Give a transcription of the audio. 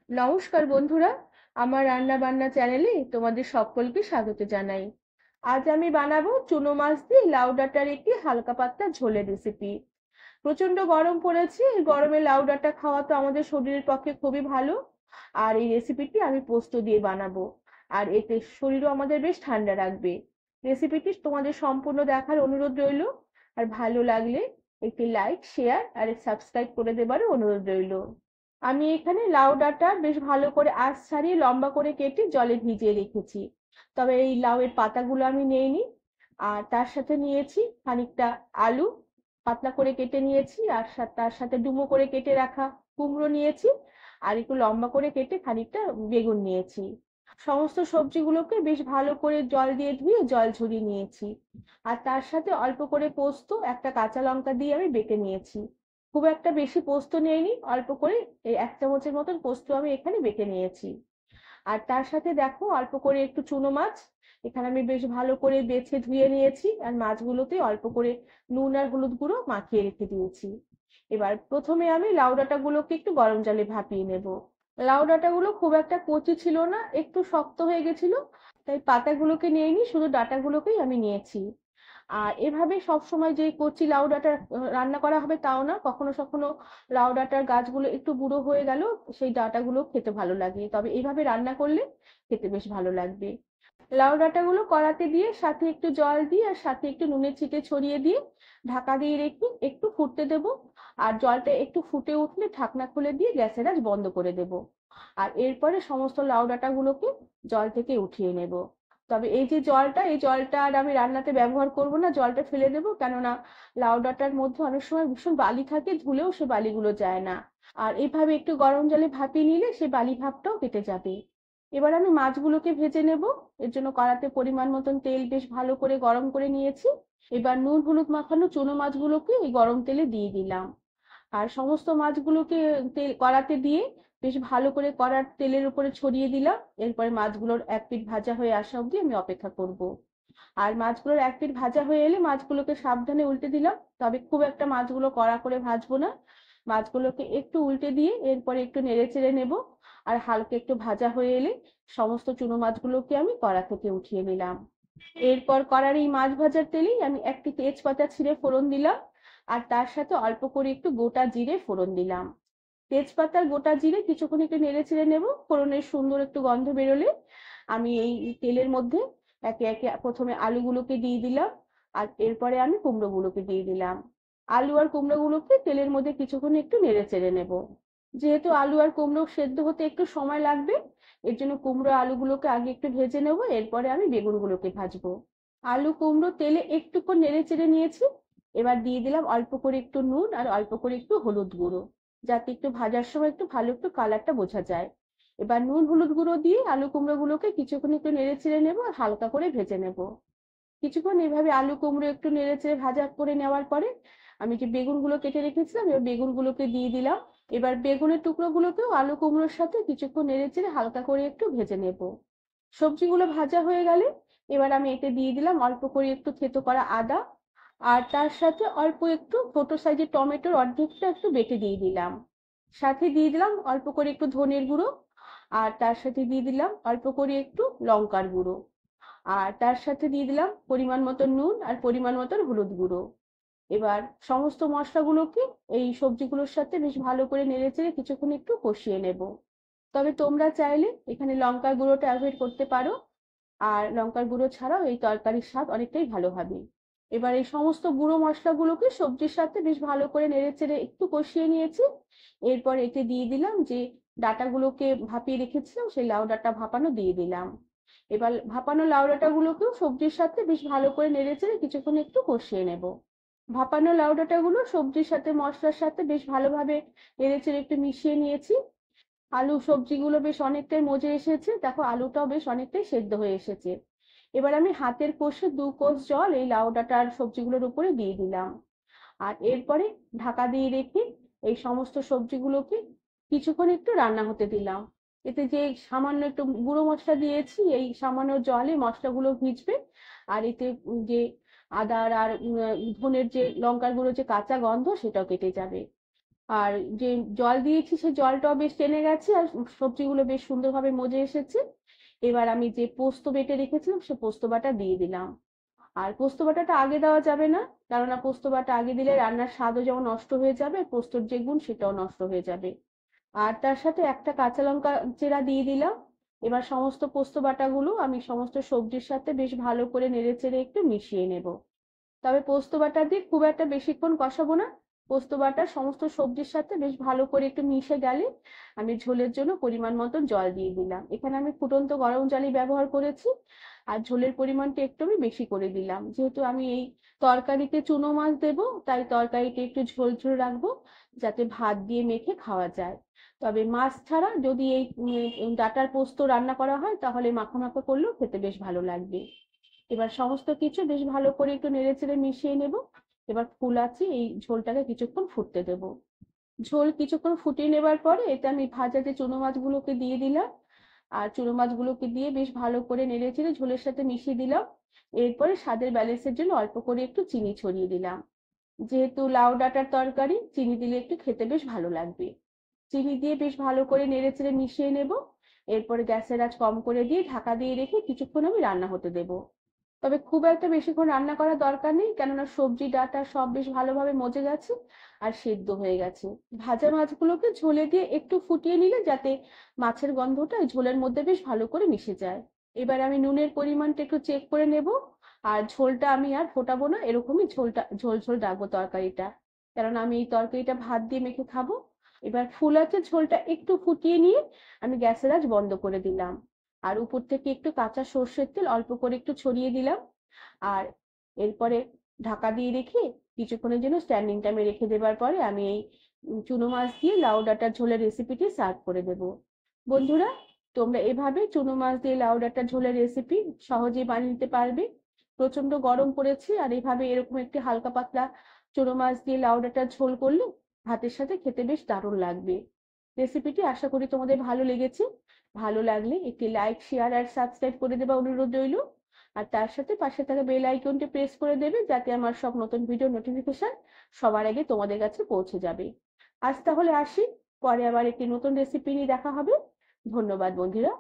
নমস্কার বন্ধুরা, আমার রান্না বান্না চ্যানেলে তোমাদের সকলকে স্বাগত জানাই। আজ আমি বানাবো চুনো মাছ দিয়ে লাউ ডাঁটার একটি হালকা পাতলা ঝোলের রেসিপি। প্রচন্ড গরম পড়েছে, এই গরমে লাউ ডাঁটা খাওয়া তো আমাদের শরীরের পক্ষে খুবই ভালো। আর এই রেসিপিটি আমি পোস্ত দিয়ে বানাবো, আর এতে শরীরও আমাদের বেশ ঠান্ডা রাখবে। রেসিপিটি তোমাদের সম্পূর্ণ দেখার অনুরোধ রইলো। আর ভালো লাগলে একটি লাইক, শেয়ার আর সাবস্ক্রাইব করে দেবারও অনুরোধ রইলো। আমি এখানে লাউ ডাঁটা বেশ ভালো করে আঁশ ছাড়িয়ে লম্বা করে কেটে জলে ভিজিয়ে রেখেছি। তবে এই লাউয়ের পাতাগুলো আমি নেইনি। আর তার সাথে নিয়েছি খানিকটা আলু, পাতলা করে কেটে নিয়েছি। আর তার সাথে ডুমো করে কেটে রাখা কুমড়ো নিয়েছি। আর একটু লম্বা করে কেটে খানিকটা বেগুন নিয়েছি। সমস্ত সবজিগুলোকে বেশ ভালো করে জল দিয়ে ধুয়ে জল ঝরিয়ে নিয়েছি। আর তার সাথে অল্প করে পোস্ত, একটা কাঁচা লঙ্কা দিয়ে আমি বেটে নিয়েছি। খুব একটা বেশি পোস্ত নেইনি, অল্প করে এই 1 চামচের মতন পোস্ত আমি এখানে বেটে নিয়েছি। আর তার সাথে দেখো অল্প করে একটু চুনো মাছ এখানে আমি বেশ ভালো করে বেছে ধুয়ে নিয়েছি। আর মাছগুলোতে অল্প করে নুন আর হলুদ গুঁড়ো মাখিয়ে রেখে দিয়েছি। এবার প্রথমে আমি লাউ ডাঁটাগুলোকে একটু গরম জলে ভাপিয়ে নেব। লাউ ডাঁটাগুলো খুব একটা কচি ছিল না, একটু শক্ত হয়ে গেছিল। তাই পাতাগুলোকে নিইনি, শুধু ডাঁটাগুলোকেই আমি নিয়েছি। আর এভাবে সবসময় যে কচি লাউ ডাঁটা রান্না করা হবে তাও না, কখনো কখনো লাউ ডাঁটার গাছগুলো একটু বুড়ো হয়ে গেল, সেই ডাঁটাগুলো খেতে ভালো লাগে, তবে এইভাবে রান্না করলে খেতে বেশ ভালো লাগবে। লাউ ডাঁটাগুলো কড়াতে দিয়ে সাথে একটু জল দিয়ে আর সাথে একটু নুনের ছিটে ছড়িয়ে দিয়ে ঢাকা দিয়ে রেখে একটু ফুটতে দেব। আর জলটা একটু ফুটে উঠলে ঢাকনা খুলে দিয়ে গ্যাসের আঁচ বন্ধ করে দেব। আর এরপরে সমস্ত লাউ ডাঁটাগুলোকে জল থেকে উঠিয়ে নেব। তবে এই যে জলটা, এই জলটা আর আমি রান্নাতে ব্যবহার করব না, জলটা ফেলে দেবো, কেননা লাউ ডাঁটার মধ্যে অনেক সময় ভীষণ বালি থাকে, ধুলেও সে বালিগুলো যায় না। আর এইভাবে একটু গরম জলে ভাপিয়ে নিলে সে বালি ভাবটাও কেটে যাবে। এবার আমি মাছগুলোকে ভেজে নেব। এর জন্য কড়াতে পরিমাণ মতন তেল বেশ ভালো করে গরম করে নিয়েছি। এবার নুন হলুদ মাখানো চুনো মাছগুলোকে এই গরম তেলে দিয়ে দিলাম। আর সমস্ত মাছগুলোকে তেল কড়াতে দিয়ে বেশ ভালো করে কড়ার তেলের উপরে ছড়িয়ে দিলাম। এরপরে মাছগুলোর এক পিঠ ভাজা হয়ে আসা অবধি আমি অপেক্ষা করব। আর মাছগুলোর এক পিঠ ভাজা হয়ে এলে মাছগুলোকে সাবধানে উল্টে দিলাম, তবে খুব একটা মাছগুলো কড়া করে ভাজবো না। মাছগুলোকে একটু উল্টে দিয়ে এরপরে একটু নেড়ে চেড়ে নেব। আর হালকা একটু ভাজা হয়ে এলে সমস্ত চুনো মাছগুলোকে আমি কড়া থেকে উঠিয়ে নিলাম। এরপর কড়ার এই মাছ ভাজার তেলেই আমি একটি তেজপাতা ছিঁড়ে ফোড়ন দিলাম। আর তার সাথে অল্প করে একটু গোটা জিরে ফোড়ন দিলাম। তেজপাতার গোটা জিরে কিছুক্ষণ একটু নেড়ে চেড়ে নেব। ফোড়নের সুন্দর একটু গন্ধ বেরোলে আমি এই তেলের মধ্যে একে একে প্রথমে আলুগুলোকে দিয়ে দিলাম। আর এরপরে আমি কুমড়োগুলোকে দিয়ে দিলাম। আলু আর কুমড়োগুলোকে তেলের মধ্যে কিছুক্ষণ একটু নেড়ে চেড়ে নেব। যেহেতু আলু আর কুমড়ো সেদ্ধ হতে একটু সময় লাগবে, এর জন্য কুমড়ো আলুগুলোকে আগে একটু ভেজে নেব, এরপরে আমি বেগুনগুলোকে ভাজবো। আলু কুমড়ো তেলে একটুক্ষণ নেড়ে চেড়ে নিয়েছি। এবার দিয়ে দিলাম অল্প করে একটু নুন আর অল্প করে একটু হলুদ গুঁড়ো, যাতে একটু ভাজার সময় একটু ভালো একটু কালারটা বোঝা যায়। এবার নুন হলুদ গুঁড়ো দিয়ে আলু কুমড়ো গুলোকে কিছুক্ষণ একটু নেড়ে চেড়ে নেবো আর হালকা করে ভেজে নেব। কিছুক্ষণ এইভাবে আলু কুমড়ো একটু নেড়ে চেড়ে ভাজা করে নেওয়ার পরে আমি যে বেগুনগুলো কেটে রেখেছিলাম এবার বেগুনগুলোকে দিয়ে দিলাম। এবার বেগুনের টুকরোগুলোকেও আলু কুমড়োর সাথে কিছুক্ষণ নেড়ে চেড়ে হালকা করে একটু ভেজে নেব। সবজিগুলো ভাজা হয়ে গেলে এবার আমি এতে দিয়ে দিলাম অল্প করে একটু থেতো করা আদা। আর তার সাথে অল্প একটু ছোট সাইজের টমেটোর অর্ধেকটা একটু বেটে দিয়ে দিলাম। সাথে দিয়ে দিলাম অল্প করে একটু ধনের গুঁড়ো। আর তার সাথে দিয়ে দিলাম অল্প করে একটু লঙ্কার গুঁড়ো। আর তার সাথে দিয়ে দিলাম পরিমাণ মতো নুন আর পরিমাণ মতো হলুদ গুঁড়ো। এবার সমস্ত মশলাগুলোকে এই সবজিগুলোর সাথে বেশ ভালো করে নেড়েচেড়ে কিছুক্ষণ একটু কষিয়ে নেব। তবে তোমরা চাইলে এখানে লঙ্কার গুঁড়োটা অ্যাভয়েড করতে পারো। আর লঙ্কার গুঁড়ো ছাড়াও এই তরকারির স্বাদ অনেকটাই ভালো হবে। এবার এই সমস্ত গুঁড়ো মশলাগুলোকে সবজির সাথে বেশ ভালো করে নেড়েচেড়ে একটু কষিয়ে নিয়েছি। এরপর এতে দিয়ে দিলাম যে ডাঁটাগুলোকে ভাপিয়ে রেখেছিলাম, সেই লাউ ডাঁটা ভাপানো দিয়ে দিলাম। এবার ভাপানো লাউ ডাঁটাগুলোকেও সবজির সাথে বেশ ভালো করে নেড়েচেড়ে কিছুক্ষণ একটু কষিয়ে নেব। ভাপানো লাউ ডাঁটাগুলো সবজির সাথে মশলার সাথে বেশ ভালোভাবে নেড়েচেড়ে একটু মিশিয়ে নিয়েছি। আলু সবজিগুলো বেশ অনেকটাই মজে এসেছে, দেখো আলুটাও বেশ অনেকটাই সেদ্ধ হয়ে এসেছে। এবার আমি হাতের কষে 2 কোষ জল এই লাউ ডাঁটার সবজিগুলোর উপরে দিয়ে দিলাম। আর এরপরে ঢাকা দিয়ে রেখে এই সমস্ত সবজিগুলোকে কিছুক্ষণ একটু রান্না হতে দিলাম। এতে যে সামান্য একটু গুঁড়ো মশলা দিয়েছি, এই সামান্য জলে মশলাগুলো ভিজবে। আর এতে যে আদার আর ধনের যে লঙ্কার গুঁড়ো যে কাঁচা গন্ধ সেটাও কেটে যাবে। আর যে জল দিয়েছি সে জলটাও বেশ টেনে গেছে, আর সবজিগুলো বেশ সুন্দরভাবে মজে এসেছে। এবার আমি যে পোস্ত বেটে রেখেছিলাম সে পোস্ত বাটা দিয়ে দিলাম। আর পোস্ত বাটাটা আগে দেওয়া যাবে না, কেননা পোস্ত বাটা আগে দিলে রান্নার স্বাদও যেমন নষ্ট হয়ে যাবে, পোস্তর যে গুণ সেটাও নষ্ট হয়ে যাবে। আর তার সাথে একটা কাঁচা লঙ্কা চেরা দিয়ে দিলাম। এবার সমস্ত পোস্ত বাটাগুলো আমি সমস্ত সবজির সাথে বেশ ভালো করে নেড়েচেড়ে একটু মিশিয়ে নেব। তবে পোস্ত বাটা দিয়ে খুব একটা বেশিক্ষণ কষাবো না। পোস্ত বাটা সমস্ত সবজির সাথে বেশ ভালো করে একটু মিশে গেলে আমি ঝোলের জন্য পরিমাণ মতন জল দিয়ে দিলাম। এখানে আমি ফুটন্ত গরম জলই ব্যবহার করেছি। আর ঝোলের পরিমাণটা একটু আমি বেশি করে দিলাম, যেহেতু আমি এই তরকারিতে চুনো মাছ দেবো তাই তরকারিটা একটু ঝোল ঝোল রাখবো, যাতে ভাত দিয়ে মেখে খাওয়া যায়। তবে মাছ ছাড়া যদি এই ডাঁটার পোস্ত রান্না করা হয় তাহলে মাখো মাখো করলেও খেতে বেশ ভালো লাগবে। এবার সমস্ত কিছু বেশ ভালো করে একটু নেড়েচেড়ে মিশিয়ে নেব। এবার ফুল আছে এই ঝোলটাকে কিছুক্ষণ ফুটতে দেব। ঝোল কিছুক্ষণ ফুটিয়ে নেবার পরে এতে আমি ভাজা যে চুনো মাছগুলোকে দিয়ে দিলাম। আর চুনো মাছগুলোকে দিয়ে বেশ ভালো করে নেড়েচেড়ে ঝোলের সাথে মিশিয়ে দিলাম। এরপরে স্বাদের ব্যালেন্সের জন্য অল্প করে একটু চিনি ছড়িয়ে দিলাম। যেহেতু লাউ ডাঁটার তরকারি, চিনি দিলে একটু খেতে বেশ ভালো লাগবে। চিনি দিয়ে বেশ ভালো করে নেড়েচেড়ে মিশিয়ে নেব। এরপরে গ্যাসের আঁচ কম করে দিয়ে ঢাকা দিয়ে রেখে কিছুক্ষণ আমি রান্না হতে দেব। তবে খুব একটা বেশিক্ষণ রান্না করার দরকার নেই, কেননা সবজি ডাঁটা সব বেশ ভালোভাবে মজে গেছে আর সেদ্ধ হয়ে গেছে। ভাজা মাছগুলোকে ঝোলে দিয়ে একটু ফুটিয়ে নিলে যাতে মাছের গন্ধটা ওই ঝোলের মধ্যে বেশ ভালো করে মিশে যায়। এবার আমি নুনের পরিমাণটা একটু চেক করে নেব। আর ঝোলটা আমি আর ফোটাবো না, এরকমই ঝোলটা ঝোল ঝোল রাখবো তরকারিটা, কারণ আমি এই তরকারিটা ভাত দিয়ে মেখে খাবো। এবার ফুল আছে ঝোলটা একটু ফুটিয়ে নিয়ে আমি গ্যাসের আঁচ বন্ধ করে দিলাম। আর উপর থেকে একটু কাঁচা সর্ষের তেল অল্প করে একটু ছড়িয়ে দিলাম। আর এরপরে ঢাকা দিয়ে রেখে কিছুক্ষণের জন্য স্ট্যান্ডিং টাইমে রেখে দেবার পরে আমি এই চুনো মাছ দিয়ে লাউ ডাঁটার ঝোলের রেসিপিটি সার্ভ করে দেব। বন্ধুরা, তোমরা এভাবে চুনো মাছ দিয়ে লাউ ডাঁটার ঝোলের রেসিপি সহজেই বানিয়ে নিতে পারবে। প্রচন্ড গরম পড়েছে, আর এভাবে এরকম একটি হালকা পাতলা চুনো মাছ দিয়ে লাউ ডাঁটার ঝোল করলে ভাতের সাথে খেতে বেশ দারুণ লাগবে। রেসিপিটি আশা করি তোমাদের ভালো লেগেছে। ভালো লাগলে একটি লাইক, শেয়ার আর সাবস্ক্রাইব করে দেওয়া অনুরোধ রইল। আর তার সাথে পাশে থাকা বেল আইকনটি প্রেস করে দেবে, যাতে আমার সব নতুন ভিডিও নোটিফিকেশন সবার আগে তোমাদের কাছে পৌঁছে যাবে। আজ তাহলে আসি, পরে আবার একটি নতুন রেসিপি নিয়ে দেখা হবে। ধন্যবাদ বন্ধুরা।